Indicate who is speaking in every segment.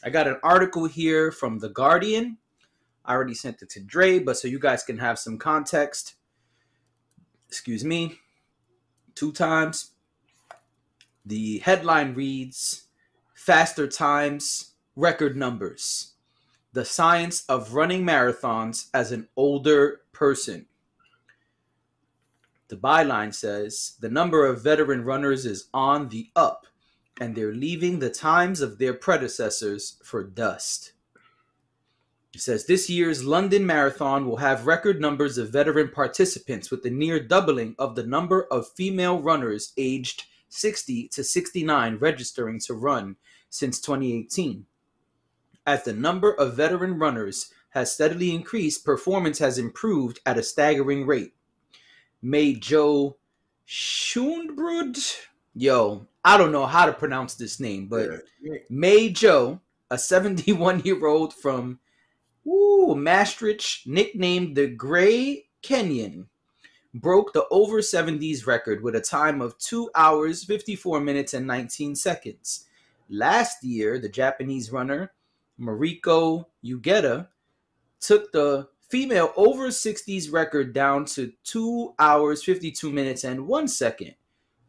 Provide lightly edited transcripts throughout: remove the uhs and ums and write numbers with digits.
Speaker 1: I got an article here from The Guardian. I already sent it to Dre, but so you guys can have some context. Excuse me. 2 times. The headline reads, Faster Times, Record Numbers. The Science of Running Marathons as an Older Person. The byline says, the number of veteran runners is on the up, and they're leaving the times of their predecessors for dust. It says, this year's London Marathon will have record numbers of veteran participants with the near doubling of the number of female runners aged 60 to 69 registering to run since 2018. As the number of veteran runners has steadily increased, performance has improved at a staggering rate. May Joe Schoenbrud, I don't know how to pronounce this name, but May Joe, a 71-year-old from Maastricht, nicknamed the Gray Kenyan, broke the over 70s record with a time of 2 hours, 54 minutes, and 19 seconds. Last year, the Japanese runner Mariko Ugeta took the female over 60s record down to 2 hours, 52 minutes, and 1 second.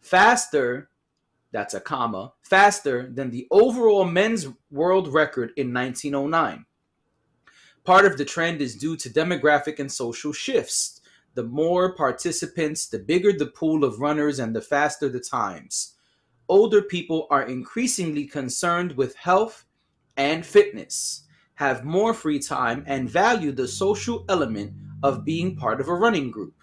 Speaker 1: Faster, that's a comma, faster than the overall men's world record in 1909. Part of the trend is due to demographic and social shifts. The more participants, the bigger the pool of runners and the faster the times. Older people are increasingly concerned with health and fitness, have more free time, and value the social element of being part of a running group.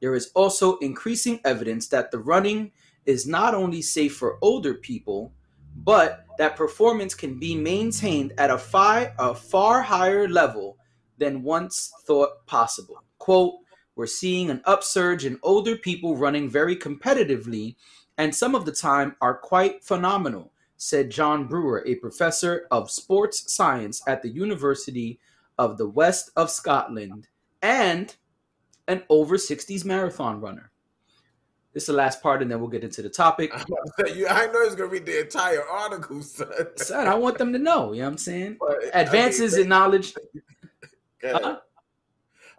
Speaker 1: There is also increasing evidence that the running is not only safe for older people, but that performance can be maintained at a far higher level than once thought possible. Quote, we're seeing an upsurge in older people running very competitively, and some of the time are quite phenomenal, said John Brewer, a professor of sports science at the University of the West of Scotland and an over 60s marathon runner. This is the last part, and then we'll get into the topic.
Speaker 2: I know it's going to read the entire article, son.
Speaker 1: Son, I want them to know, you know what I'm saying? Advances in knowledge.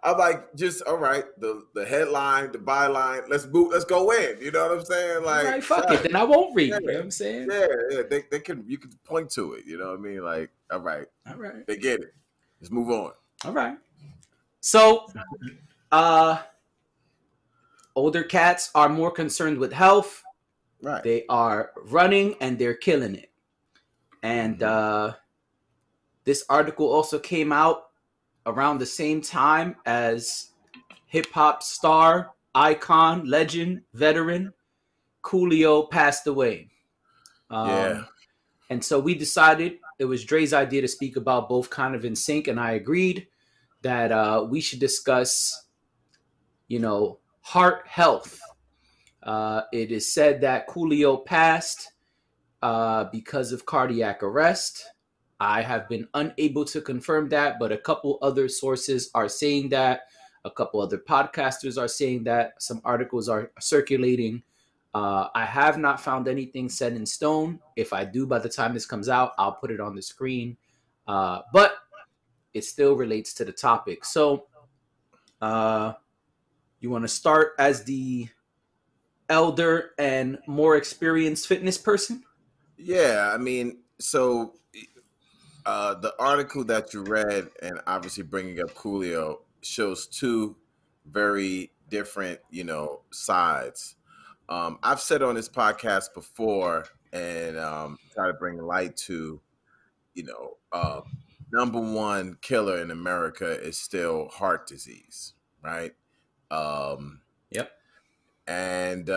Speaker 2: I'm like, just, all right, the headline, the byline, let's go in. You know what I'm saying? Like,
Speaker 1: all right, fuck it, then I won't read. You know what I'm saying?
Speaker 2: Yeah, you can point to it. You know what I mean? Like, all right, they get it. Let's move on.
Speaker 1: All right. So, older cats are more concerned with health.
Speaker 2: Right.
Speaker 1: They are running and they're killing it. And this article also came out around the same time as hip-hop star, icon, legend, veteran, Coolio passed away. And so we decided, it was Dre's idea to speak about both kind of in sync, and I agreed that we should discuss, heart health. It is said that Coolio passed because of cardiac arrest. I have been unable to confirm that, but a couple other sources are saying that. A couple other podcasters are saying that. Some articles are circulating. I have not found anything set in stone. If I do, by the time this comes out, I'll put it on the screen. But it still relates to the topic. So you want to start as the elder and more experienced fitness person?
Speaker 2: Yeah, I mean, so the article that you read, and obviously bringing up Coolio, shows two very different, sides. I've said on this podcast before, and try to bring light to, number one killer in America is still heart disease, right?
Speaker 1: Yep.
Speaker 2: And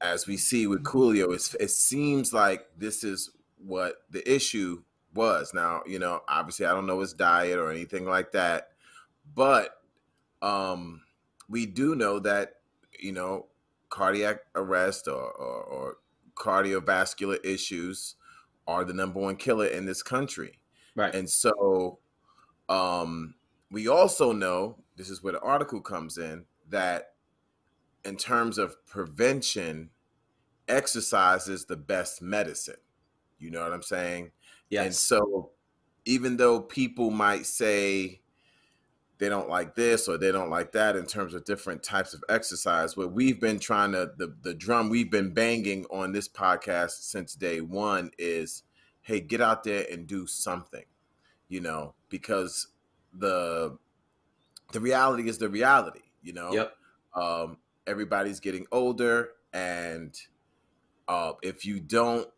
Speaker 2: as we see with Coolio, it seems like this is what the issue was. Now, obviously I don't know his diet or anything like that, but we do know that, cardiac arrest or cardiovascular issues are the number one killer in this country.
Speaker 1: Right.
Speaker 2: And so we also know, this is where the article comes in, that in terms of prevention, exercise is the best medicine. You know what I'm saying? And
Speaker 1: Yes.
Speaker 2: so even though people might say they don't like this or they don't like that in terms of different types of exercise, what we've been trying to, the drum we've been banging on this podcast since day one is, hey, get out there and do something, because the reality is the reality,
Speaker 1: Yep.
Speaker 2: everybody's getting older, and if you don't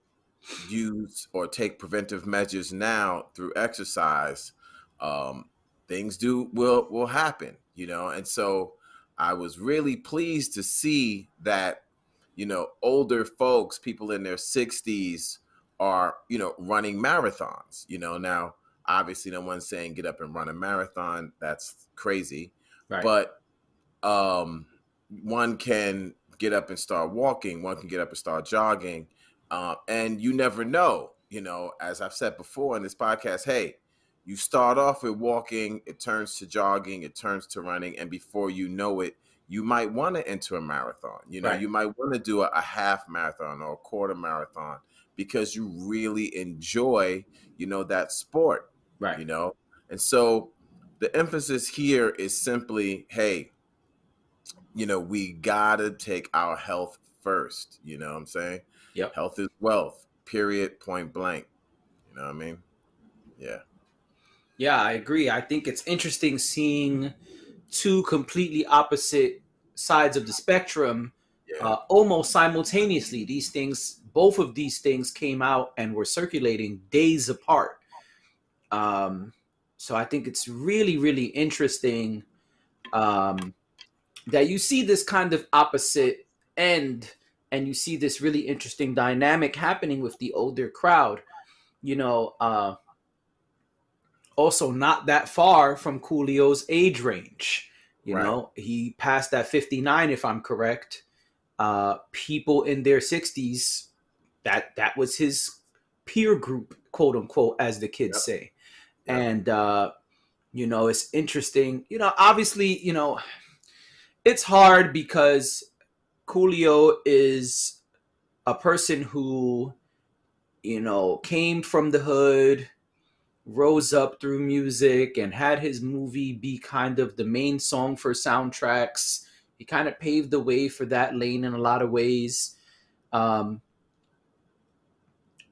Speaker 2: use or take preventive measures now through exercise, things will happen, and so I was really pleased to see that, older folks, people in their 60s are, running marathons, now obviously no one's saying get up and run a marathon. That's crazy.
Speaker 1: Right.
Speaker 2: But one can get up and start walking, one can get up and start jogging, and you never know, as I've said before in this podcast, hey, you start off with walking, it turns to jogging, it turns to running, and before you know it, you might want to enter a marathon.
Speaker 1: Right.
Speaker 2: You might want to do a half marathon or a quarter marathon because you really enjoy, that sport.
Speaker 1: Right.
Speaker 2: And so the emphasis here is simply, hey, we gotta take our health first. You know what I'm saying?
Speaker 1: Yep.
Speaker 2: Health is wealth, period, point blank. You know what I mean? Yeah.
Speaker 1: Yeah, I agree. I think it's interesting seeing two completely opposite sides of the spectrum almost simultaneously. Both of these things came out and were circulating days apart. So I think it's really, really interesting that you see this kind of opposite end, and you see this really interesting dynamic happening with the older crowd. Also not that far from Coolio's age range. He passed that 59, if I'm correct. People in their 60s, that was his peer group, quote unquote, as the kids say. Yep. And it's interesting. Obviously, it's hard because Coolio is a person who, came from the hood, rose up through music, and had his movie be kind of the main song for soundtracks. He kind of paved the way for that lane in a lot of ways.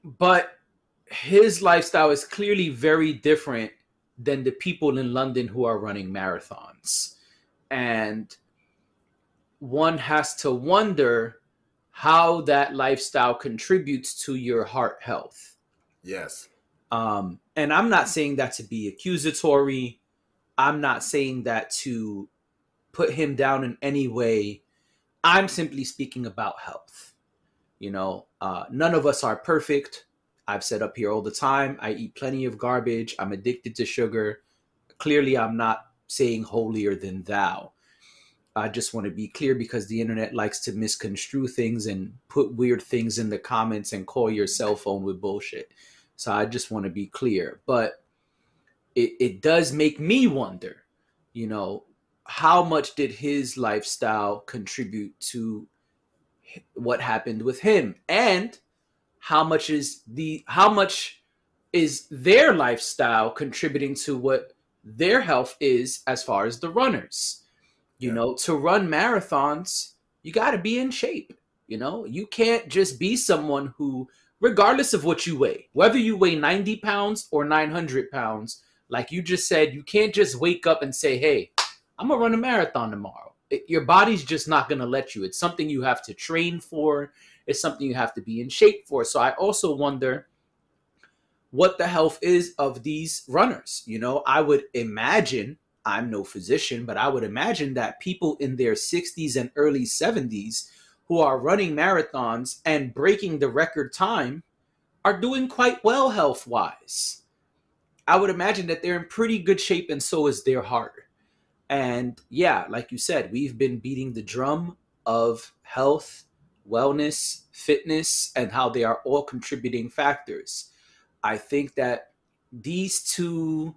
Speaker 1: But his lifestyle is clearly very different than the people in London who are running marathons. And one has to wonder how that lifestyle contributes to your heart health.
Speaker 2: Yes.
Speaker 1: And I'm not saying that to be accusatory. I'm not saying that to put him down in any way. I'm simply speaking about health. None of us are perfect. I've said up here all the time, I eat plenty of garbage. I'm addicted to sugar. Clearly, I'm not saying holier than thou. I just want to be clear because the internet likes to misconstrue things and put weird things in the comments and call your cell phone with bullshit. So I just want to be clear. But it does make me wonder, how much did his lifestyle contribute to what happened with him? And how much is their lifestyle contributing to what their health is as far as the runners? To run marathons, you got to be in shape. You can't just be someone who, regardless of what you weigh, whether you weigh 90 pounds or 900 pounds, like you just said, you can't just wake up and say, hey, I'm going to run a marathon tomorrow. Your body's just not going to let you. It's something you have to train for. It's something you have to be in shape for. So I also wonder what the health is of these runners. I would imagine, I'm no physician, but I would imagine that people in their 60s and early 70s who are running marathons and breaking the record time are doing quite well health-wise. I would imagine that they're in pretty good shape, and so is their heart. And yeah, like you said, we've been beating the drum of health, wellness, fitness, and how they are all contributing factors. I think that these two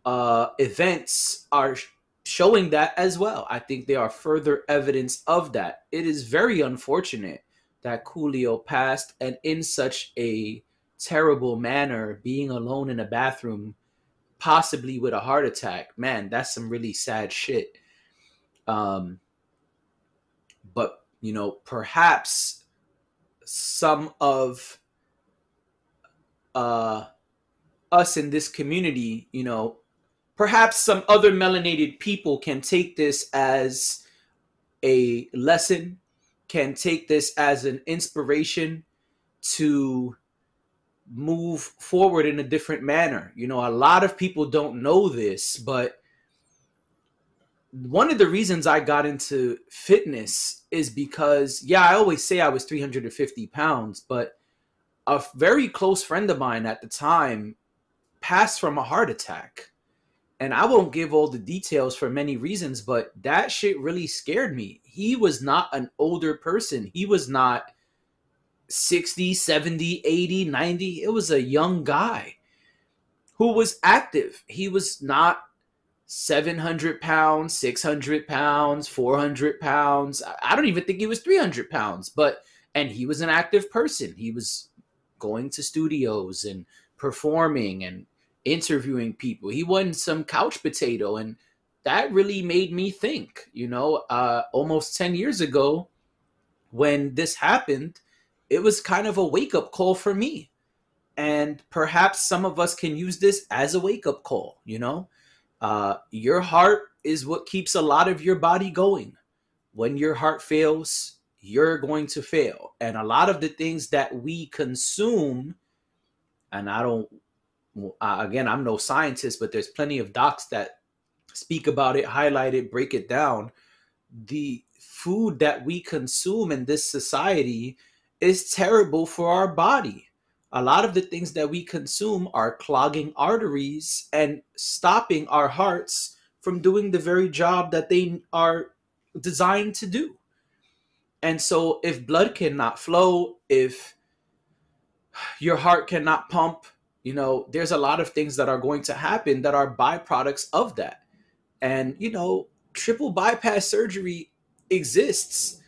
Speaker 1: events are showing that as well. I think they are further evidence of that. It is very unfortunate that Coolio passed, and in such a terrible manner, being alone in a bathroom, possibly with a heart attack. Man, that's some really sad shit. Um, but perhaps some of uh, us in this community, perhaps some other melanated people can take this as a lesson, can take this as an inspiration to move forward in a different manner. A lot of people don't know this, but one of the reasons I got into fitness is because, yeah, I always say I was 350 pounds, but a very close friend of mine at the time passed from a heart attack. And I won't give all the details for many reasons, but that shit really scared me. He was not an older person. He was not 60, 70, 80, 90. It was a young guy who was active. He was not 700 pounds, 600 pounds, 400 pounds. I don't even think he was 300 pounds, and he was an active person. He was going to studios and performing and interviewing people. He wasn't some couch potato. And that really made me think, almost 10 years ago when this happened, it was kind of a wake-up call for me. And perhaps some of us can use this as a wake-up call. Your heart is what keeps a lot of your body going. When your heart fails, you're going to fail. And a lot of the things that we consume, and again, I'm no scientist, but there's plenty of docs that speak about it, highlight it, break it down. The food that we consume in this society is terrible for our body. A lot of the things that we consume are clogging arteries and stopping our hearts from doing the very job that they are designed to do. And so if blood cannot flow, if your heart cannot pump, there's a lot of things that are going to happen that are byproducts of that. And, triple bypass surgery exists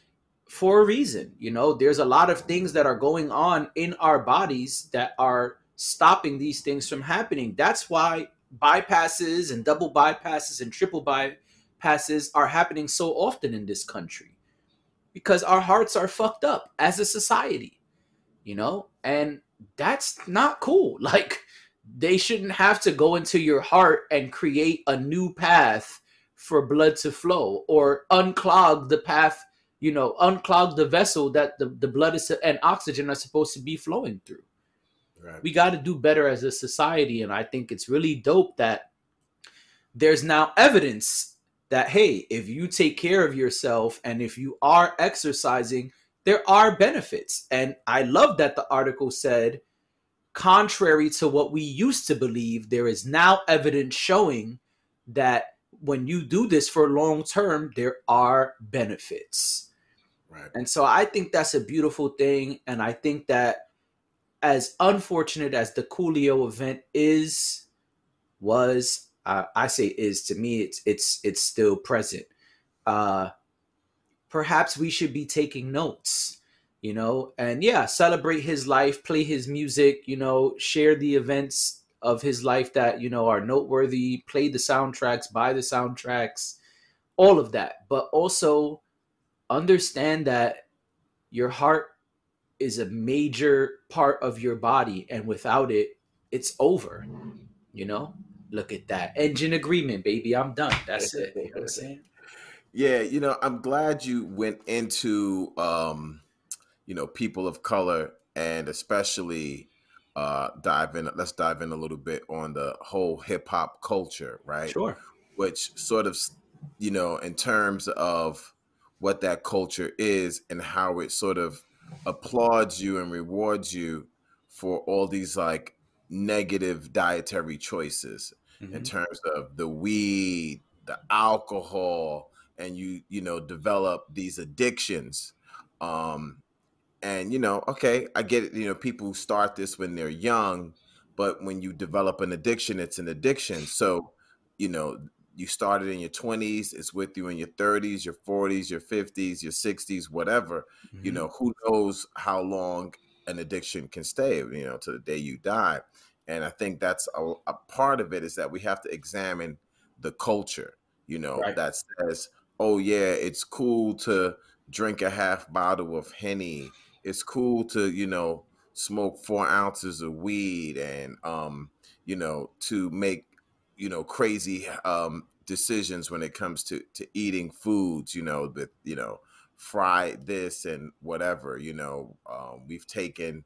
Speaker 1: for a reason. There's a lot of things that are going on in our bodies that are stopping these things from happening. That's why bypasses and double bypasses and triple bypasses are happening so often in this country, because our hearts are fucked up as a society, and that's not cool. Like, they shouldn't have to go into your heart and create a new path for blood to flow, or unclog the path, unclog the vessel that the blood and oxygen are supposed to be flowing through. Right. We got to do better as a society. And I think it's really dope that there's now evidence that, hey, if you take care of yourself and if you are exercising, there are benefits. And I love that the article said, contrary to what we used to believe, there is now evidence showing that when you do this for long term, there are benefits. Right. And so I think that's a beautiful thing. And I think that, as unfortunate as the Coolio event was, I say is, to me, it's still present. Perhaps we should be taking notes, and celebrate his life, play his music, share the events of his life that, are noteworthy, play the soundtracks, buy the soundtracks, all of that. But also understand that your heart is a major part of your body, and without it, it's over. Look at that engine agreement, baby. I'm done. That's it. You know what I'm saying?
Speaker 2: Yeah, I'm glad you went into people of color, and especially let's dive in a little bit on the whole hip hop culture, right?
Speaker 1: Sure.
Speaker 2: Which sort of, in terms of what that culture is and how it sort of applauds you and rewards you for all these like negative dietary choices, mm-hmm. in terms of the weed, the alcohol, and you develop these addictions. And okay, I get it. People start this when they're young, but when you develop an addiction, it's an addiction. So, you started in your 20s, it's with you in your 30s, your 40s, your 50s, your 60s, whatever. Mm-hmm. Who knows how long an addiction can stay, to the day you die. And I think that's a part of it, is that we have to examine the culture,
Speaker 1: Right.
Speaker 2: that says, oh yeah, it's cool to drink a half bottle of Henny. It's cool to, smoke 4 ounces of weed, and, to make, crazy decisions when it comes to eating foods, with, fried this and whatever, we've taken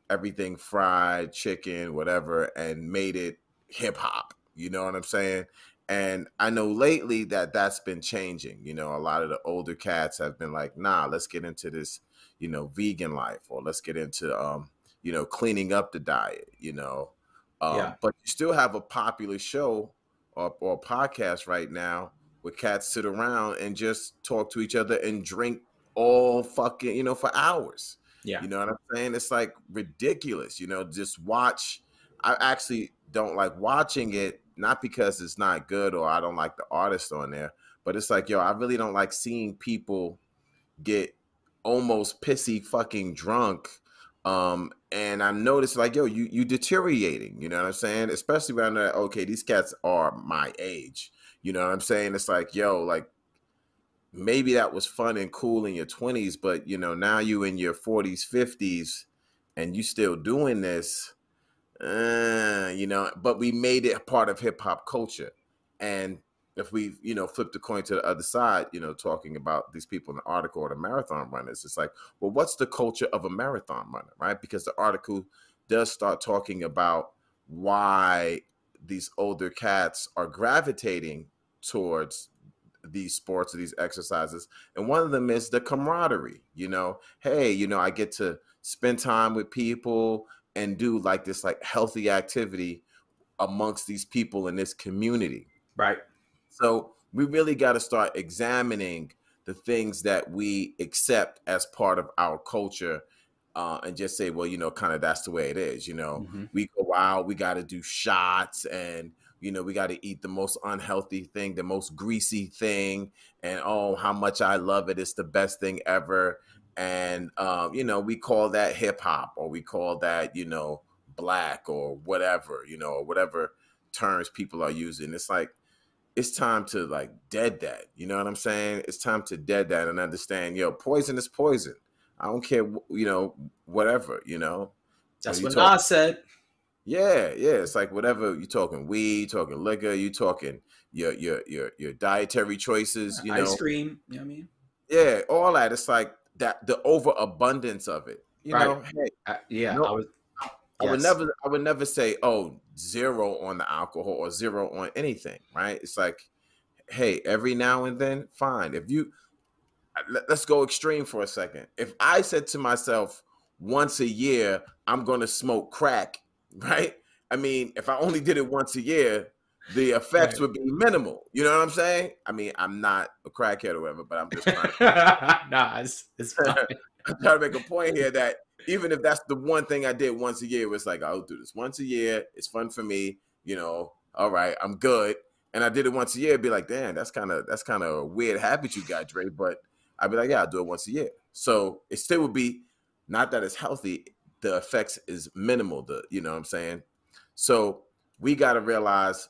Speaker 2: everything fried, chicken, whatever, and made it hip hop. You know what I'm saying? And I know lately that that's been changing. A lot of the older cats have been like, nah, let's get into this, vegan life, or let's get into, cleaning up the diet,
Speaker 1: Yeah.
Speaker 2: But you still have a popular show or podcast right now where cats sit around and just talk to each other and drink all fucking, for hours.
Speaker 1: Yeah.
Speaker 2: You know what I'm saying? It's like ridiculous, just watch. I actually don't like watching it, not because it's not good or I don't like the artist on there, but it's like, yo, I really don't like seeing people get almost pissy fucking drunk. And I noticed, like, yo, you deteriorating, you know what I'm saying? Especially when I'm like, okay, these cats are my age. You know what I'm saying? It's like, yo, like, maybe that was fun and cool in your 20s, but now you in your 40s, 50s, and you still doing this, but we made it a part of hip hop culture. And if we, flip the coin to the other side, talking about these people in the article or the marathon runners, it's like, well, what's the culture of a marathon runner, right? Because the article does start talking about why these older cats are gravitating towards these sports or these exercises. And one of them is the camaraderie, hey, I get to spend time with people and do like this like healthy activity amongst these people in this community.
Speaker 1: Right.
Speaker 2: So we really got to start examining the things that we accept as part of our culture, and just say, well, kind of that's the way it is.
Speaker 1: Mm-hmm.
Speaker 2: We go out, we got to do shots, and we got to eat the most unhealthy thing, the most greasy thing, and oh, how much I love it. It's the best thing ever. And, we call that hip hop, or we call that, black, or whatever, or whatever terms people are using. It's like, it's time to like dead that. You know what I'm saying? It's time to dead that and understand, poison is poison. I don't care, whatever,
Speaker 1: That's
Speaker 2: you
Speaker 1: what
Speaker 2: talk,
Speaker 1: Nas said.
Speaker 2: yeah. It's like whatever you talking weed, talking liquor, you talking your dietary choices,
Speaker 1: Ice cream. You know what I mean?
Speaker 2: Yeah, all that. It's like that, the overabundance of it.
Speaker 1: Right.
Speaker 2: Hey,
Speaker 1: Yeah.
Speaker 2: no,
Speaker 1: Yes.
Speaker 2: I would never say, oh, 0 on the alcohol or 0 on anything, right? It's like, hey, every now and then, fine. If you let's go extreme for a second. If I said to myself, once a year, I'm going to smoke crack, right? I mean, if I only did it once a year, the effects
Speaker 1: Right.
Speaker 2: would be minimal. You know what I'm saying? I mean, I'm not a crackhead or whatever, but I'm just trying to
Speaker 1: Nah, it's fine.
Speaker 2: I'm trying to make a point here that even if that's the one thing I did once a year, it's like, I'll do this once a year. It's fun for me, all right, I'm good. And I did it once a year, it'd be like, damn, that's kind of a weird habit you got, Dre. But I'd be like, yeah, I'll do it once a year. So it still would be, not that it's healthy, the effects is minimal, you know what I'm saying? So we got to realize,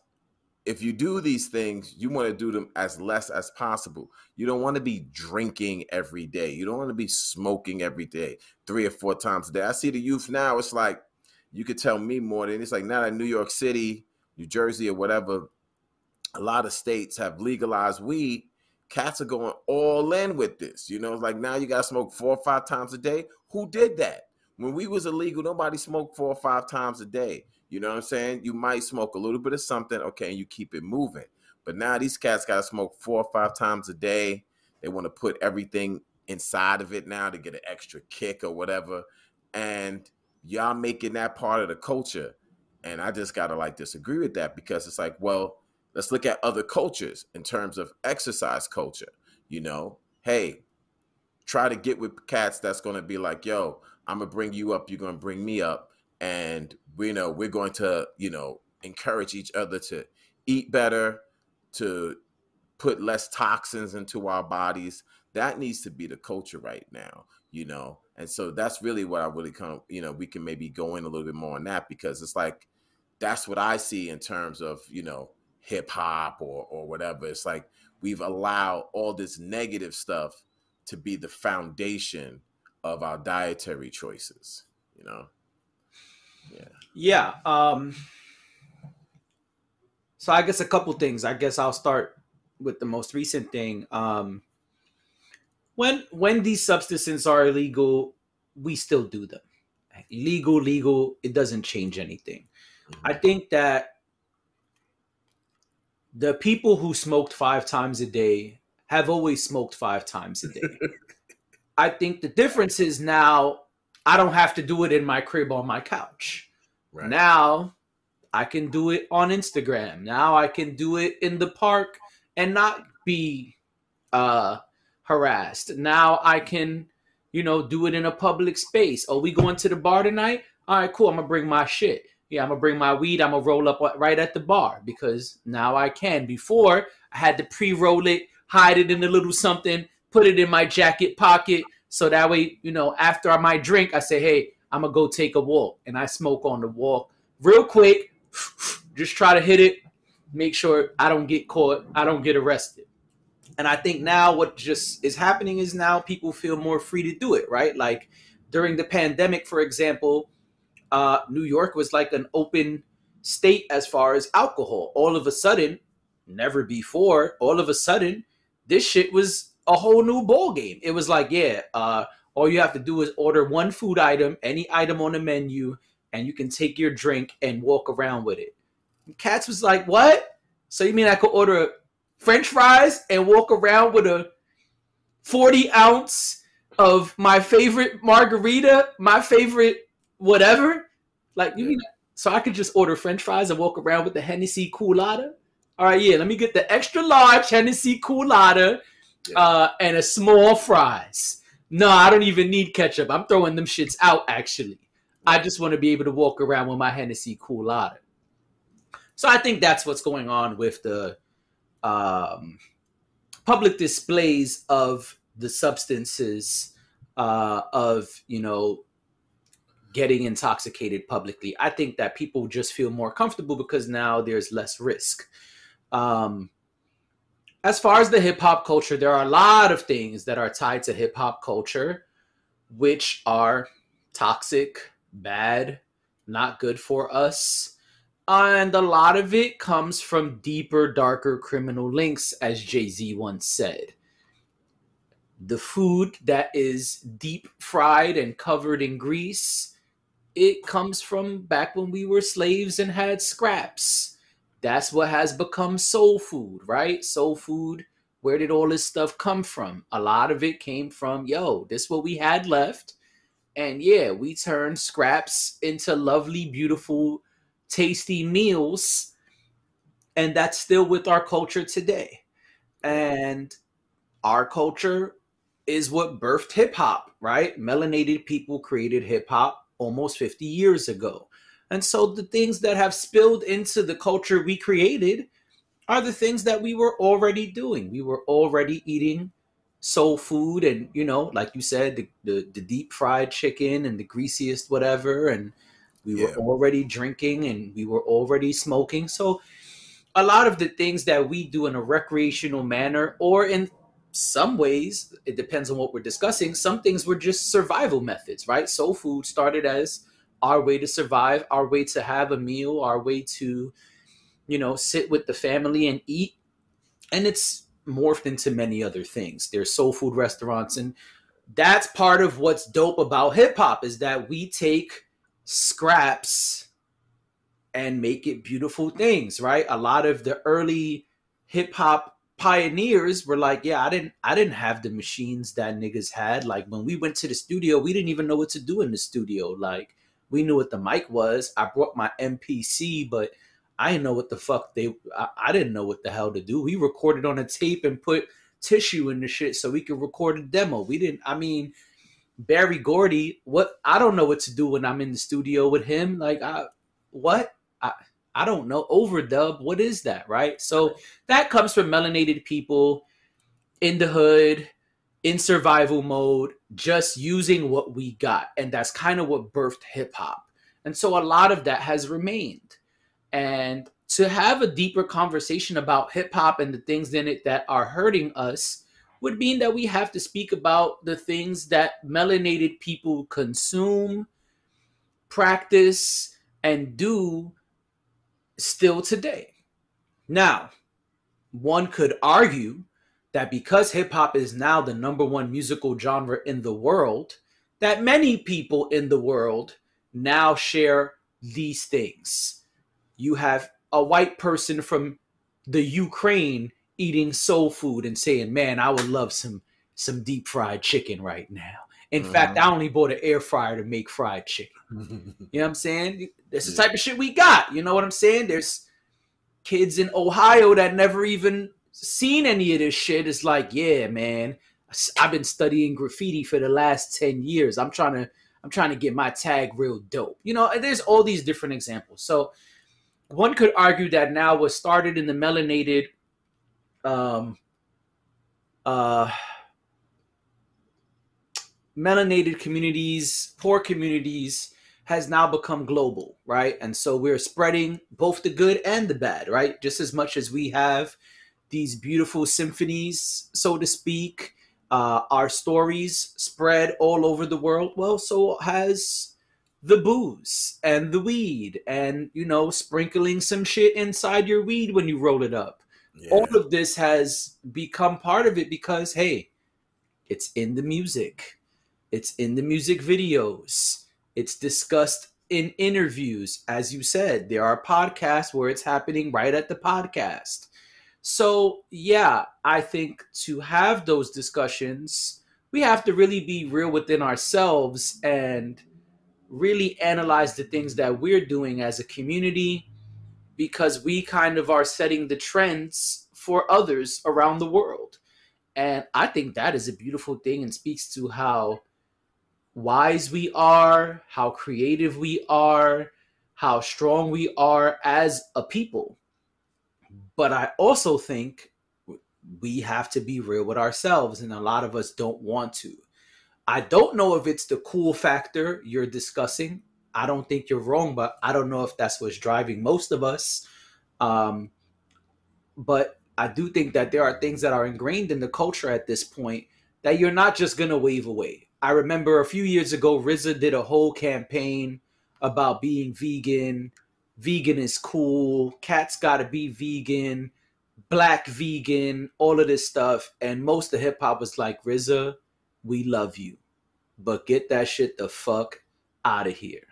Speaker 2: if you do these things, you want to do them as less as possible. You don't want to be drinking every day. You don't want to be smoking every day, 3 or 4 times a day. I see the youth now, it's like, you could tell me more than, it's like, now that New York City, New Jersey, or whatever, a lot of states have legalized weed. Cats are going all in with this. Like, now you got to smoke 4 or 5 times a day. Who did that? When we was illegal, nobody smoked 4 or 5 times a day. You know what I'm saying? You might smoke a little bit of something, okay, and you keep it moving. But now these cats got to smoke 4 or 5 times a day. They want to put everything inside of it now to get an extra kick or whatever. And y'all making that part of the culture. And I just got to like disagree with that, because it's like, well, let's look at other cultures in terms of exercise culture. Hey, try to get with cats that's going to be like, yo, I'm going to bring you up, you're going to bring me up. And we're going to, encourage each other to eat better, to put less toxins into our bodies. that needs to be the culture right now, and so that's really what I really kind of, we can maybe go in a little bit more on that, because it's like that's what I see in terms of hip hop or whatever. It's like we've allowed all this negative stuff to be the foundation of our dietary choices,
Speaker 1: Yeah. So I guess a couple things. I guess I'll start with the most recent thing. When these substances are illegal, we still do them. Legal, it doesn't change anything. I think that the people who smoked 5 times a day have always smoked 5 times a day. I think the difference is now I don't have to do it in my crib on my couch. Right. Now I can do it on Instagram. Now I can do it in the park and not be harassed. Now I can, do it in a public space. Oh, we going to the bar tonight? All right, cool. I'm going to bring my shit. Yeah, I'm going to bring my weed. I'm going to roll up right at the bar because now I can. Before, I had to pre-roll it, hide it in a little something, put it in my jacket pocket. So that way, after I might drink, I say, hey, I'm going to go take a walk. And I smoke on the walk real quick. Just try to hit it. Make sure I don't get caught. I don't get arrested. And I think now what just is happening is now people feel more free to do it, right? Like during the pandemic, for example, New York was like an open state as far as alcohol. All of a sudden, never before, all of a sudden, this shit was a whole new ball game. It was like, all you have to do is order one food item, any item on the menu, and you can take your drink and walk around with it. And Cats was like, what? So you mean I could order French fries and walk around with a 40 ounce of my favorite margarita, my favorite whatever? Like, you mean, so I could just order French fries and walk around with the Hennessy Coolada? All right, let me get the extra large Hennessy Coolada and a small fries. No, I don't even need ketchup. I'm throwing them shits out, actually. I just want to be able to walk around with my Hennessy Coolada. So I think that's what's going on with the public displays of the substances of, getting intoxicated publicly. I think that people just feel more comfortable because now there's less risk. As far as the hip hop culture, there are a lot of things that are tied to hip hop culture, which are toxic, bad, not good for us. And a lot of it comes from deeper, darker criminal links, as Jay-Z once said. The food that is deep fried and covered in grease, it comes from back when we were slaves and had scraps. That's what has become soul food, right? Soul food, where did all this stuff come from? A lot of it came from, this is what we had left. And we turned scraps into lovely, beautiful, tasty meals. And that's still with our culture today. And our culture is what birthed hip hop, right? Melanated people created hip hop almost 50 years ago. And so the things that have spilled into the culture we created are the things that we were already doing. We were already eating soul food and, like you said, the deep fried chicken and the greasiest whatever. And we were already drinking and we were already smoking. So a lot of the things that we do in a recreational manner, or in some ways, it depends on what we're discussing, some things were just survival methods, right? Soul food started as our way to survive, our way to have a meal, our way to, sit with the family and eat. And it's morphed into many other things. There's soul food restaurants. And that's part of what's dope about hip hop, is that we take scraps and make it beautiful things, right? A lot of the early hip hop pioneers were like, I didn't have the machines that niggas had. Like when we went to the studio, we didn't even know what to do in the studio. Like we knew what the mic was. I brought my MPC, but I didn't know what the fuck I didn't know what the hell to do. We recorded on a tape and put tissue in the shit so we could record a demo. Barry Gordy, I don't know what to do when I'm in the studio with him. Like, I don't know. Overdub, what is that, right? So that comes from melanated people in the hood, in survival mode, just using what we got. And that's kind of what birthed hip hop. And so a lot of that has remained. And to have a deeper conversation about hip hop and the things in it that are hurting us would mean that we have to speak about the things that melanated people consume, practice, and do still today. Now, one could argue that because hip hop is now the number one musical genre in the world, that many people in the world now share these things. You have a white person from the Ukraine eating soul food and saying, man, I would love some deep fried chicken right now. In fact, I only bought an air fryer to make fried chicken. You know what I'm saying? That's the type of shit we got. You know what I'm saying? There's kids in Ohio that never even seen any of this shit. It's like, yeah, man, I've been studying graffiti for the last 10 years. I'm trying to get my tag real dope. You know, and there's all these different examples. So one could argue that now what started in the melanated melanated communities, poor communities, has now become global, right? And so we're spreading both the good and the bad, right? Just as much as we have these beautiful symphonies, so to speak, our stories spread all over the world, well, so has the booze and the weed and, you know, sprinkling some shit inside your weed when you roll it up. Yeah. All of this has become part of it because, hey, it's in the music. It's in the music videos. It's discussed in interviews. As you said, there are podcasts where it's happening right at the podcast. So, yeah, I think to have those discussions, we have to really be real within ourselves and really analyze the things that we're doing as a community, because we kind of are setting the trends for others around the world. And I think that is a beautiful thing and speaks to how wise we are, how creative we are, how strong we are as a people. But I also think we have to be real with ourselves, and a lot of us don't want to. I don't know if it's the cool factor you're discussing. I don't think you're wrong, but I don't know if that's what's driving most of us. But I do think that there are things that are ingrained in the culture at this point that you're not just going to wave away. I remember a few years ago, RZA did a whole campaign about being vegan. Vegan is cool. Cats got to be vegan. Black vegan. All of this stuff. And most of hip hop was like, RZA, we love you, but get that shit the fuck out of here.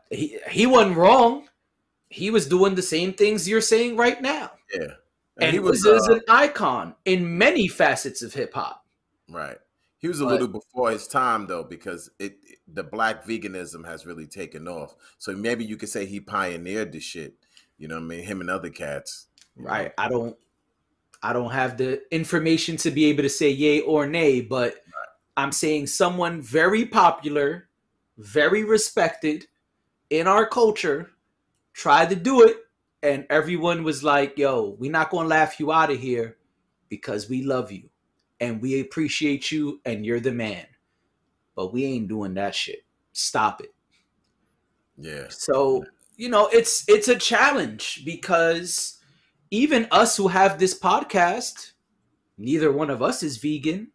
Speaker 1: He wasn't wrong. He was doing the same things you're saying right now.
Speaker 2: Yeah.
Speaker 1: And he was an icon in many facets of hip hop.
Speaker 2: Right. He was a little before his time, though, because the black veganism has really taken off. So maybe you could say he pioneered the shit. You know what I mean? Him and other cats.
Speaker 1: Right. Know? I don't have the information to be able to say yay or nay, but I'm saying someone very popular, very respected in our culture tried to do it, and everyone was like, yo, we're not going to laugh you out of here because we love you and we appreciate you and you're the man. But we ain't doing that shit. Stop it.
Speaker 2: Yeah.
Speaker 1: So, you know, it's a challenge because even us who have this podcast, neither one of us is vegan.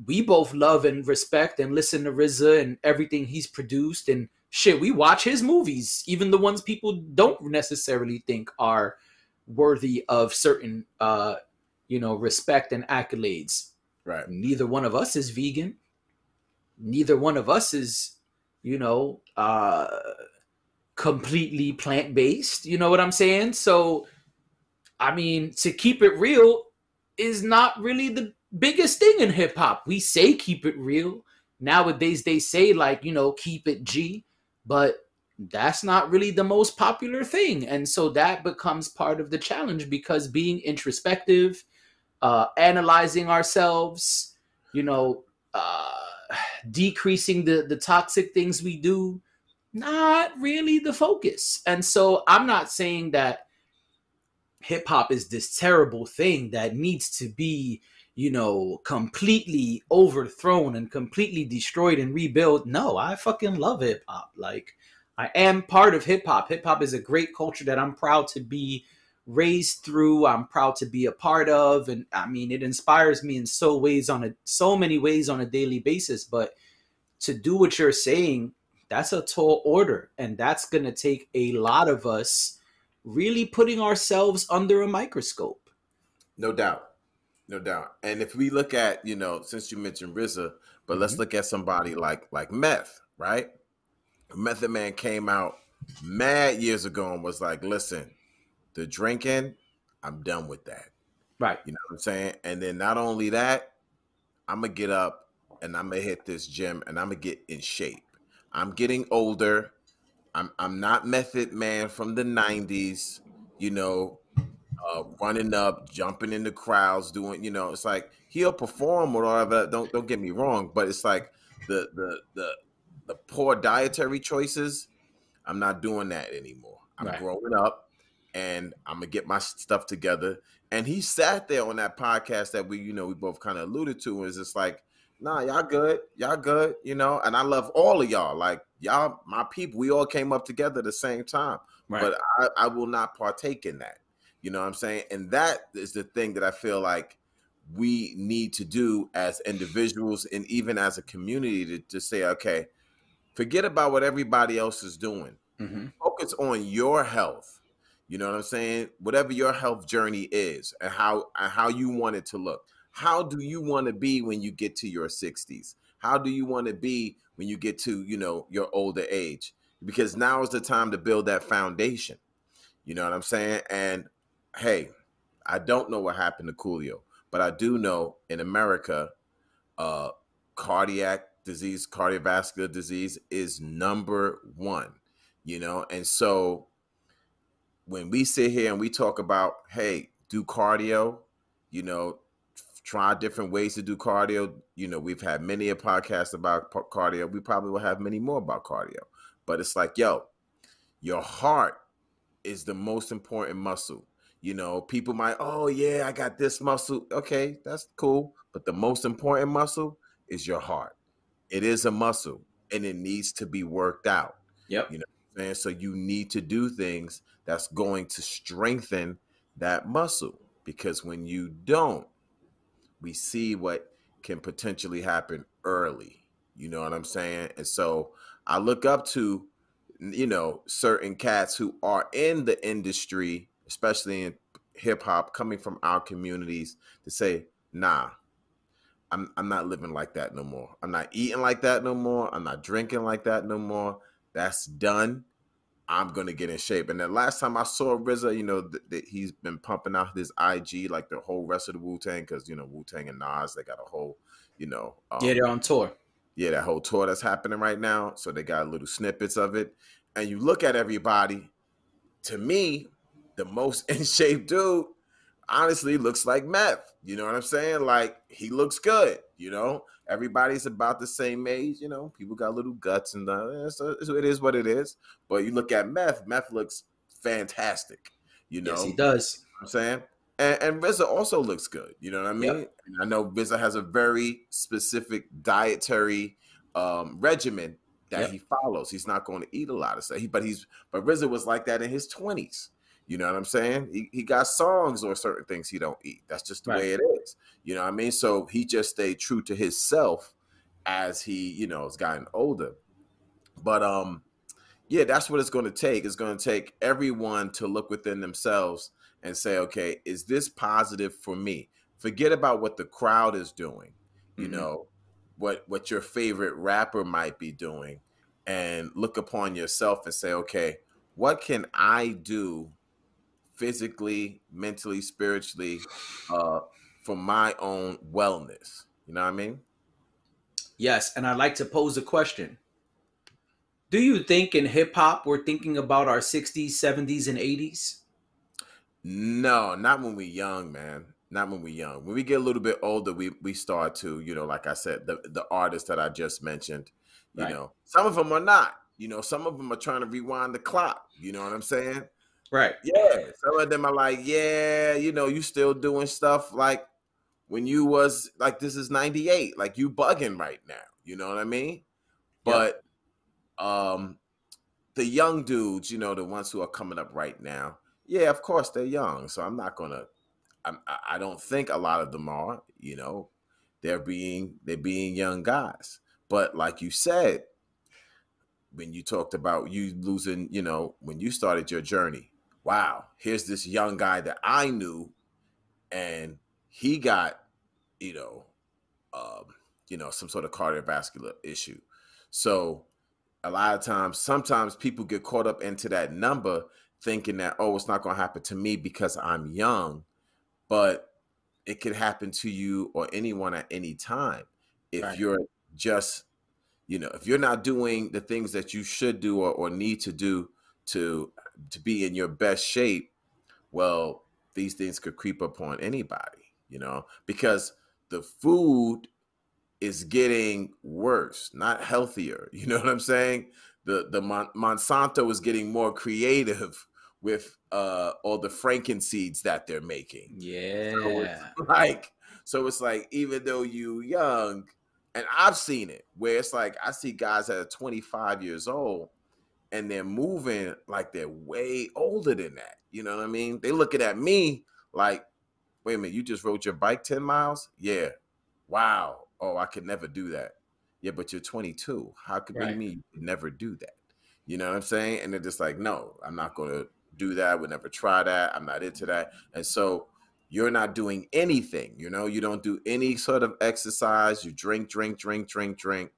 Speaker 1: We both love and respect and listen to RZA and everything he's produced, and shit, we watch his movies, even the ones people don't necessarily think are worthy of certain, respect and accolades.
Speaker 2: Right.
Speaker 1: Neither one of us is vegan. Neither one of us is, completely plant-based. You know what I'm saying? So, I mean, to keep it real is not really the biggest thing in hip hop. We say keep it real. Nowadays they say keep it G, but that's not really the most popular thing. And so that becomes part of the challenge, because being introspective, analyzing ourselves, decreasing the toxic things we do, not really the focus. And so I'm not saying that hip hop is this terrible thing that needs to be, you know, completely overthrown and completely destroyed and rebuilt. No, I fucking love hip hop. Like, I am part of hip hop. Hip hop is a great culture that I'm proud to be raised through. I'm proud to be a part of, and I mean, it inspires me in so many ways on a daily basis. But to do what you're saying, that's a tall order, and that's gonna take a lot of us really putting ourselves under a microscope.
Speaker 2: No doubt. No doubt. And if we look at, you know, since you mentioned RZA, but let's look at somebody like Meth, right? Method Man came out mad years ago and was like, listen, the drinking, I'm done with that.
Speaker 1: Right.
Speaker 2: You know what I'm saying? And then not only that, I'm going to get up and I'm going to hit this gym and I'm going to get in shape. I'm getting older. I'm not Method Man from the 90s, you know, running up, jumping in the crowds, doing, you know, it's like he'll perform or whatever. Don't get me wrong, but it's like the poor dietary choices. I'm not doing that anymore. I'm
Speaker 1: Right.
Speaker 2: growing up, and I'm gonna get my stuff together. And he sat there on that podcast that we both kind of alluded to, and it's just like, nah, y'all good, you know. And I love all of y'all, like y'all, my people. We all came up together at the same time,
Speaker 1: Right.
Speaker 2: but I will not partake in that. You know what I'm saying? And that is the thing that I feel like we need to do as individuals and even as a community to say, okay, forget about what everybody else is doing. Focus on your health. You know what I'm saying? Whatever your health journey is and how you want it to look. How do you want to be when you get to your 60s? How do you want to be when you get to, you know, your older age? Because now is the time to build that foundation. You know what I'm saying? And hey, I don't know what happened to Coolio, but I do know in America, cardiac disease, cardiovascular disease is number one, you know? And so when we sit here and we talk about, hey, do cardio, you know, try different ways to do cardio. You know, we've had many a podcast about cardio. We probably will have many more about cardio, but it's like, yo, your heart is the most important muscle. You know, people might, oh yeah, I got this muscle. Okay, that's cool. But the most important muscle is your heart. It is a muscle and it needs to be worked out.
Speaker 1: Yep.
Speaker 2: You know what I'm saying? So you need to do things that's going to strengthen that muscle, because when you don't, we see what can potentially happen early. You know what I'm saying? And so I look up to, you know, certain cats who are in the industry, especially in hip hop, coming from our communities, to say, nah, I'm not living like that no more. I'm not eating like that no more. I'm not drinking like that no more. That's done. I'm going to get in shape. And the last time I saw RZA, you know, he's been pumping out his IG like the whole rest of the Wu-Tang, because, you know, Wu-Tang and Nas, they got a whole, you know.
Speaker 1: Yeah, they're on tour.
Speaker 2: Yeah, that whole tour that's happening right now. So they got little snippets of it. And you look at everybody, to me, the most in shape dude honestly looks like Meth. You know what I'm saying? Like, he looks good, you know? Everybody's about the same age, you know? People got little guts and so it is what it is. But you look at Meth looks fantastic, you know?
Speaker 1: Yes, he does.
Speaker 2: You know what I'm saying? And RZA also looks good, you know what I mean?
Speaker 1: Yep.
Speaker 2: And I know RZA has a very specific dietary regimen that he follows. He's not going to eat a lot of stuff. But RZA was like that in his 20s. You know what I'm saying? He got songs or certain things he don't eat. That's just the way it is. You know what I mean? So he just stayed true to himself as he, you know, has gotten older. But yeah, that's what it's going to take. It's going to take everyone to look within themselves and say, okay, is this positive for me? Forget about what the crowd is doing. You know, what your favorite rapper might be doing, and look upon yourself and say, okay, what can I do physically, mentally, spiritually, for my own wellness? You know what I mean?
Speaker 1: Yes, and I'd like to pose a question. Do you think in hip hop we're thinking about our 60s, 70s, and 80s?
Speaker 2: No, not when we're young, man. Not when we're young. When we get a little bit older, we start to, you know, like I said, the artists that I just mentioned, you know, some of them are not. You know, some of them are trying to rewind the clock. You know what I'm saying?
Speaker 1: Right.
Speaker 2: Yeah, some of them are like, yeah, you know, you still doing stuff like when you was like, this is 98, like you bugging right now. You know what I mean?
Speaker 1: Yep.
Speaker 2: But the young dudes, you know, the ones who are coming up right now, yeah, of course they're young. So I'm not gonna, I don't think a lot of them are, you know, they're being young guys. But like you said, when you talked about you losing, you know, when you started your journey, wow, here's this young guy that I knew, and he got, you know, um, some sort of cardiovascular issue. So a lot of times, sometimes people get caught up into that number, thinking that, oh, it's not going to happen to me because I'm young, but it could happen to you or anyone at any time if
Speaker 1: Right.
Speaker 2: you're just, you know, if you're not doing the things that you should do or need to do to be in your best shape. Well, these things could creep up on anybody, you know, because the food is getting worse, not healthier. You know what I'm saying? Monsanto is getting more creative with all the frankenseeds that they're making. So it's
Speaker 1: Yeah.
Speaker 2: like even though you young, and I've seen it where it's like I see guys that are 25 years old and they're moving like they're way older than that. You know what I mean? They looking at me like, wait a minute, you just rode your bike 10 miles? Yeah. Wow. Oh, I could never do that. Yeah, but you're 22. What do you
Speaker 1: Right.
Speaker 2: mean you could never do that? You know what I'm saying? And they're just like, no, I'm not going to do that. I would never try that. I'm not into that. And so you're not doing anything, you know, you don't do any sort of exercise. You drink, drink, drink, drink, drink.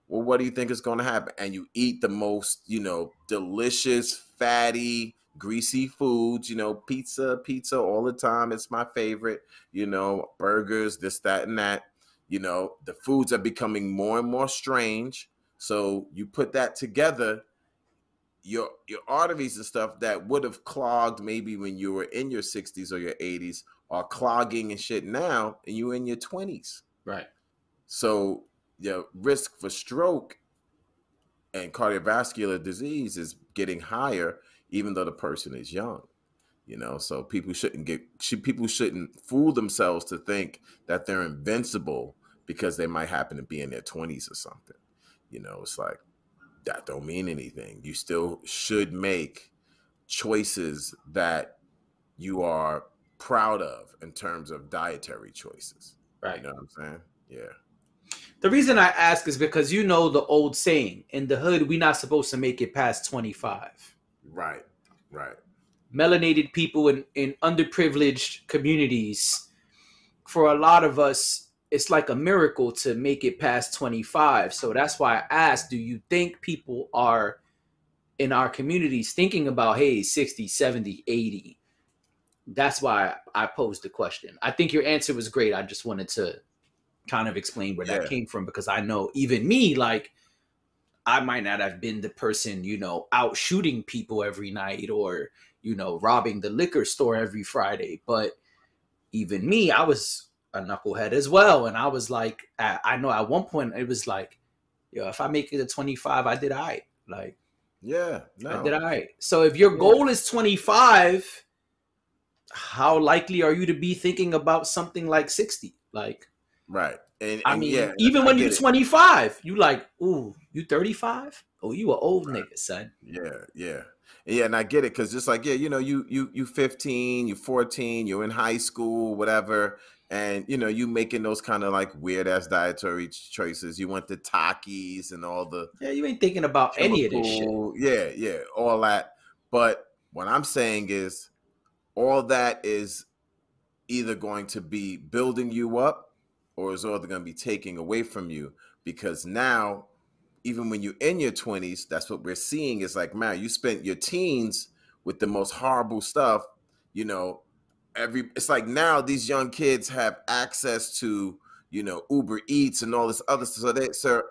Speaker 2: Well, what do you think is going to happen? And you eat the most, you know, delicious, fatty, greasy foods, you know, pizza all the time. It's my favorite, you know, burgers, this, that, and that. You know, the foods are becoming more and more strange. So you put that together, your arteries and stuff that would have clogged maybe when you were in your 60s or your 80s are clogging and shit now, and you're in your 20s.
Speaker 1: Right.
Speaker 2: So your risk for stroke and cardiovascular disease is getting higher, even though the person is young. You know, so people shouldn't fool themselves to think that they're invincible because they might happen to be in their 20s or something. You know, it's like that don't mean anything. You still should make choices that you are proud of in terms of dietary choices.
Speaker 1: Right.
Speaker 2: You know what I'm saying? Yeah.
Speaker 1: The reason I ask is because you know the old saying, in the hood, we're not supposed to make it past 25.
Speaker 2: Right. Right.
Speaker 1: Melanated people in underprivileged communities, for a lot of us, it's like a miracle to make it past 25. So that's why I asked, do you think people are in our communities thinking about, hey, 60, 70, 80? That's why I posed the question. I think your answer was great. I just wanted to kind of explain where that came from, because I know even me, like, I might not have been the person, you know, out shooting people every night or, you know, robbing the liquor store every Friday. But even me, I was a knucklehead as well. And I was like, I know at one point it was like, yo, if I make it to 25, I did all right. Like,
Speaker 2: yeah,
Speaker 1: I did all right. So if your goal is 25, how likely are you to be thinking about something like 60? Like,
Speaker 2: right. And
Speaker 1: I mean,
Speaker 2: yeah,
Speaker 1: even when you're 25, you like, ooh, you 35? Oh, you an old nigga, son.
Speaker 2: Yeah. And I get it, because just like, yeah, you know, you 15, you 14, you're in high school, whatever, and you know, you making those kind of like weird ass dietary choices. You want the Takis and all the
Speaker 1: You ain't thinking about any of this shit.
Speaker 2: yeah, all that. But what I'm saying is, all that is either going to be building you up, or is either going to be taking away from you, because now, even when you're in your 20s, that's what we're seeing is like, man, you spent your teens with the most horrible stuff, you know, it's like now these young kids have access to, you know, Uber Eats and all this other stuff. So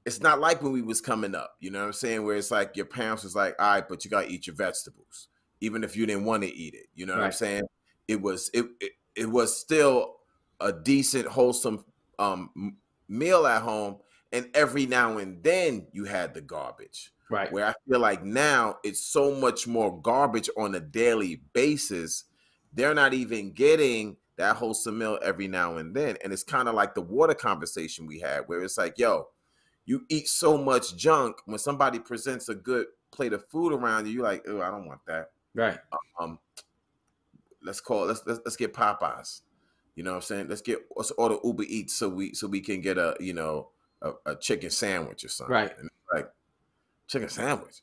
Speaker 2: it's not like when we was coming up, you know what I'm saying? Where it's like your parents was like, all right, but you got to eat your vegetables, even if you didn't want to eat it. You know what I'm saying? It was still a decent, wholesome meal at home. And every now and then you had the garbage.
Speaker 1: Right.
Speaker 2: Where I feel like now it's so much more garbage on a daily basis. They're not even getting that wholesome meal every now and then. And it's kind of like the water conversation we had, where it's like, yo, you eat so much junk. When somebody presents a good plate of food around you, you're like, oh, I don't want that.
Speaker 1: Right.
Speaker 2: Let's get Popeyes. You know what I'm saying? Let's order Uber Eats so we can get a chicken sandwich or something.
Speaker 1: Right.
Speaker 2: And like, chicken sandwich.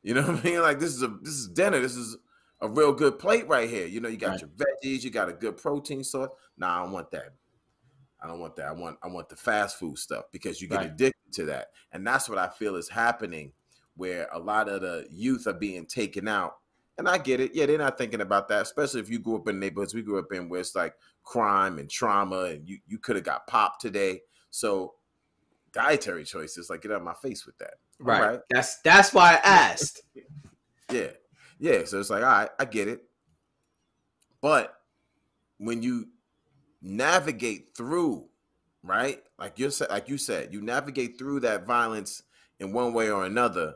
Speaker 2: You know what I mean? Like, this is dinner. This is a real good plate right here. You know, you got your veggies, you got a good protein source. Nah, I don't want that. I don't want that. I want the fast food stuff, because you get addicted to that. And that's what I feel is happening, where a lot of the youth are being taken out. And I get it. Yeah, they're not thinking about that, especially if you grew up in neighborhoods we grew up in, where it's like crime and trauma, and you could have got popped today. So dietary choices, like, get out of my face with that.
Speaker 1: Right. That's why I asked.
Speaker 2: Yeah. So it's like, all right, I get it. But when you navigate through, right? Like you said, you navigate through that violence in one way or another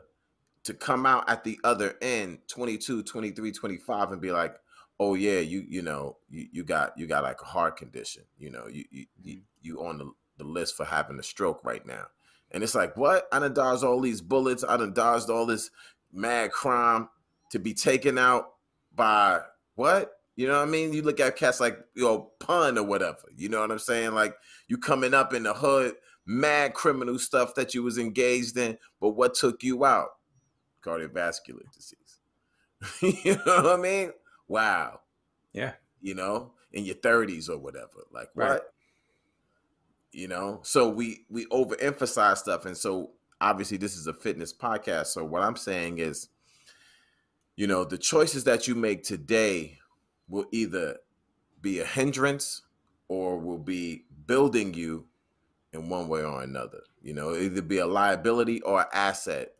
Speaker 2: to come out at the other end, 22, 23, 25, and be like, oh yeah, you got like a heart condition. You know, you on the list for having a stroke right now. And it's like, what? I done dodged all these bullets. I done dodged all this mad crime to be taken out by what? You know what I mean? You look at cats like, Pun or whatever. You know what I'm saying? Like, you coming up in the hood, mad criminal stuff that you was engaged in, but what took you out? Cardiovascular disease. You know what I mean? Wow.
Speaker 1: Yeah.
Speaker 2: You know, in your 30s or whatever. Like, what?
Speaker 1: Right.
Speaker 2: You know, so we overemphasize stuff. And so obviously this is a fitness podcast. So what I'm saying is, the choices that you make today will either be a hindrance or will be building you in one way or another. Either be a liability or an asset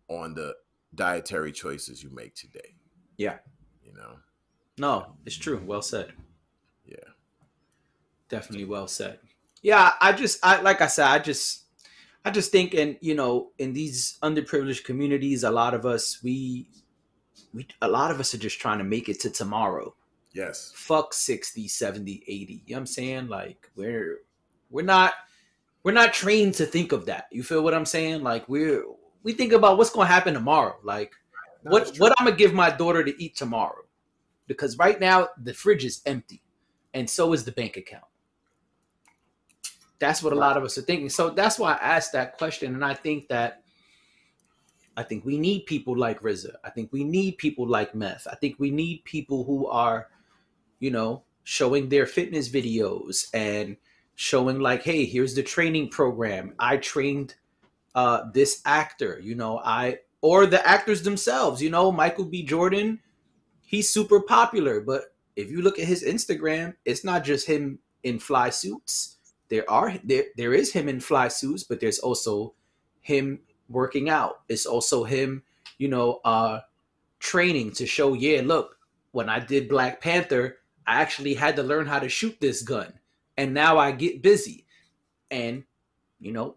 Speaker 2: on the dietary choices you make today.
Speaker 1: Yeah. No, it's true. Well said.
Speaker 2: Yeah.
Speaker 1: Definitely well said. Yeah, I just think, in these underprivileged communities, a lot of us are just trying to make it to tomorrow.
Speaker 2: Yes.
Speaker 1: Fuck 60, 70, 80. You know what I'm saying? Like, we're not trained to think of that. You feel what I'm saying? Like, we think about what's going to happen tomorrow. Like, what I'm going to give my daughter to eat tomorrow. Because right now the fridge is empty, and so is the bank account. That's what a lot of us are thinking. So that's why I asked that question. And I think we need people like RZA. I think we need people like Meth. I think we need people who are, showing their fitness videos and showing like, hey, here's the training program. I trained this actor, or the actors themselves, Michael B. Jordan. He's super popular, but if you look at his Instagram, it's not just him in fly suits. There is him in fly suits, but there's also him working out. It's also him, training to show, look, when I did Black Panther, I actually had to learn how to shoot this gun, and now I get busy. And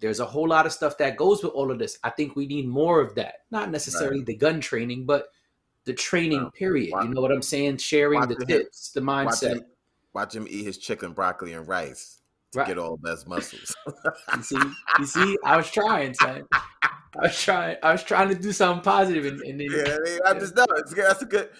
Speaker 1: there's a whole lot of stuff that goes with all of this. I think we need more of that. Not necessarily the gun training, but the training period. You know what I'm saying? Sharing the tips, the mindset.
Speaker 2: Watch him eat his chicken, broccoli, and rice to get all those muscles.
Speaker 1: You see, I was trying, son. I was trying to do something positive, and then
Speaker 2: I just know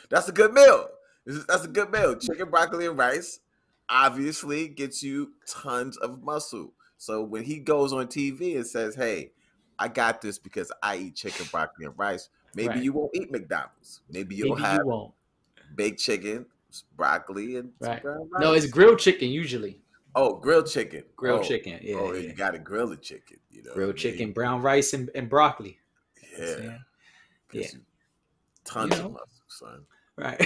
Speaker 2: that's a good meal. That's a good meal. Chicken, broccoli, and rice obviously gets you tons of muscle. So when he goes on TV and says, "Hey, I got this because I eat chicken, broccoli, and rice," maybe you won't eat McDonald's. Maybe you won't. Baked chicken, broccoli, and
Speaker 1: rice. No, it's grilled chicken usually.
Speaker 2: Oh, grilled chicken.
Speaker 1: Chicken. Yeah.
Speaker 2: Oh, you got to grill the chicken.
Speaker 1: Grilled chicken, brown rice, and broccoli.
Speaker 2: Yeah.
Speaker 1: Yeah.
Speaker 2: Tons of muscle, son.
Speaker 1: Right.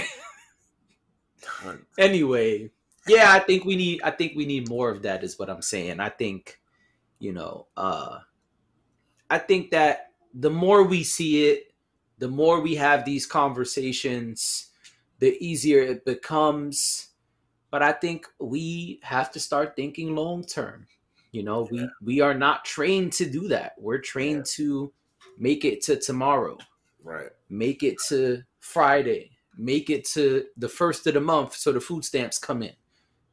Speaker 1: Tons. Anyway, yeah, I think we need more of that, is what I'm saying. I think, I think that the more we see it, the more we have these conversations, the easier it becomes. But I think we have to start thinking long term. We are not trained to do that. We're trained to Make it to tomorrow.
Speaker 2: Right.
Speaker 1: Make it to Friday. Make it to the first of the month so the food stamps come in.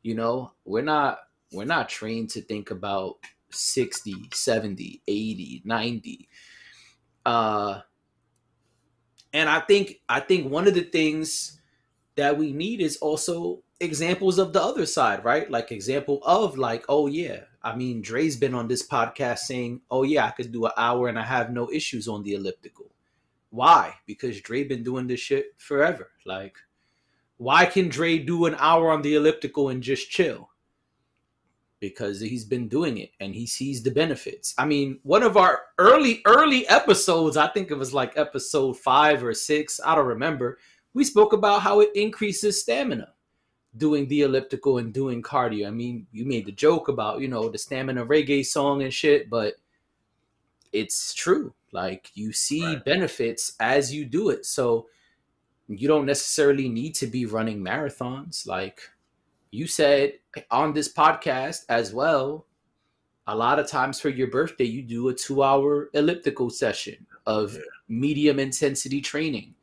Speaker 1: You know, we're not trained to think about 60, 70, 80, 90. And I think one of the things that we need is also examples of the other side, right? Like example of like, oh yeah, I mean, Dre's been on this podcast saying, oh yeah, I could do an hour and I have no issues on the elliptical. Why? Because Dre been doing this shit forever. Like, why can Dre do an hour on the elliptical and just chill? Because he's been doing it and he sees the benefits. I mean, one of our early episodes, I think it was like episode 5 or 6, I don't remember. We spoke about how it increases stamina doing the elliptical and doing cardio. I mean, you made the joke about, you know, the stamina reggae song and shit, but it's true. Like, you see benefits as you do it. So you don't necessarily need to be running marathons. Like you said on this podcast as well, a lot of times for your birthday, you do a 2-hour elliptical session of medium intensity training.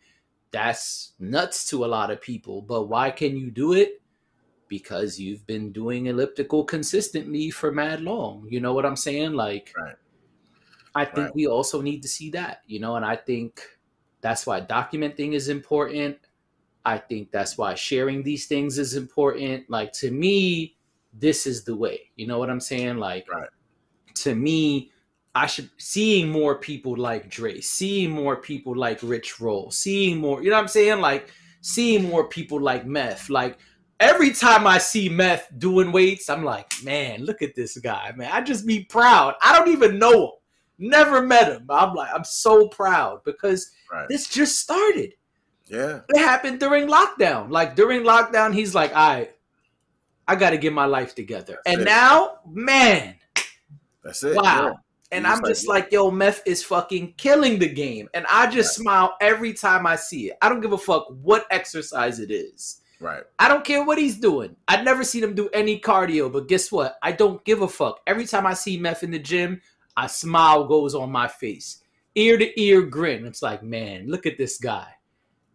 Speaker 1: That's nuts to a lot of people. But why can you do it? Because you've been doing elliptical consistently for mad long. You know what I'm saying? Like, I think we also need to see that, you know, and I think that's why documenting is important. I think that's why sharing these things is important. Like, to me, this is the way. You know what I'm saying? Like, to me, I should seeing more people like Dre, seeing more people like Rich Roll, seeing more, you know what I'm saying? Like, seeing more people like Meth. Like, every time I see Meth doing weights, I'm like, man, look at this guy, man. I just be proud. I don't even know him. Never met him. I'm like, I'm so proud because this just started.
Speaker 2: Yeah.
Speaker 1: It happened during lockdown. Like, during lockdown, he's like, all right, I got to get my life together. And now, man.
Speaker 2: That's it.
Speaker 1: Wow.
Speaker 2: Yeah.
Speaker 1: And I'm just like, yo, Meth is fucking killing the game. And I just smile every time I see it. I don't give a fuck what exercise it is.
Speaker 2: Right.
Speaker 1: I don't care what he's doing. I've never seen him do any cardio, but guess what? I don't give a fuck. Every time I see Meth in the gym, a smile goes on my face. Ear to ear grin. It's like, man, look at this guy.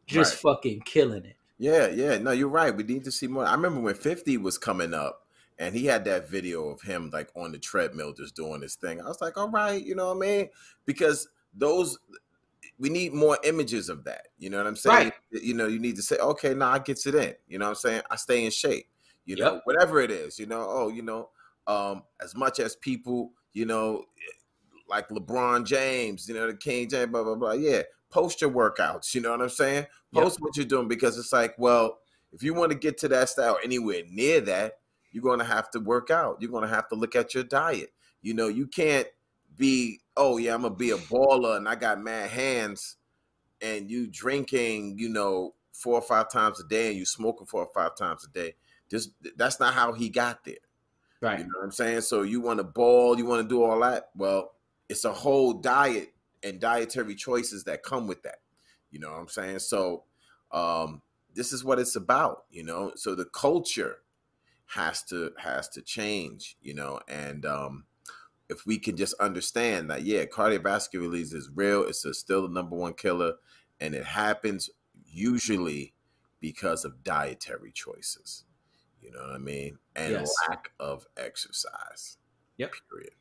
Speaker 1: Just fucking killing it.
Speaker 2: Yeah, yeah. No, you're right. We need to see more. I remember when 50 was coming up and he had that video of him like on the treadmill just doing his thing. I was like, all right, you know what I mean? Because we need more images of that. You know what I'm saying? You know, you need to say, okay, now I gets it in. You know what I'm saying? I stay in shape. You know, whatever it is, you know, as much as people, you know, like LeBron James, you know, the King James, blah, blah, blah. Yeah. Post your workouts. You know what I'm saying? Post what you're doing, because it's like, well, if you want to get to that style anywhere near that, you're going to have to work out. You're going to have to look at your diet. You know, you can't be, oh yeah, I'm going to be a baller and I got mad hands, and you drinking, you know, 4 or 5 times a day and you smoking 4 or 5 times a day. That's not how he got there.
Speaker 1: Right.
Speaker 2: You know what I'm saying? So you want to ball, you want to do all that. Well, it's a whole diet and dietary choices that come with that. You know what I'm saying? So this is what it's about, you know? So the culture has to change, you know? And if we can just understand that, yeah, cardiovascular disease is real. It's still the #1 killer. And it happens usually because of dietary choices. You know what I mean? And lack of exercise.
Speaker 1: Yep.
Speaker 2: Period.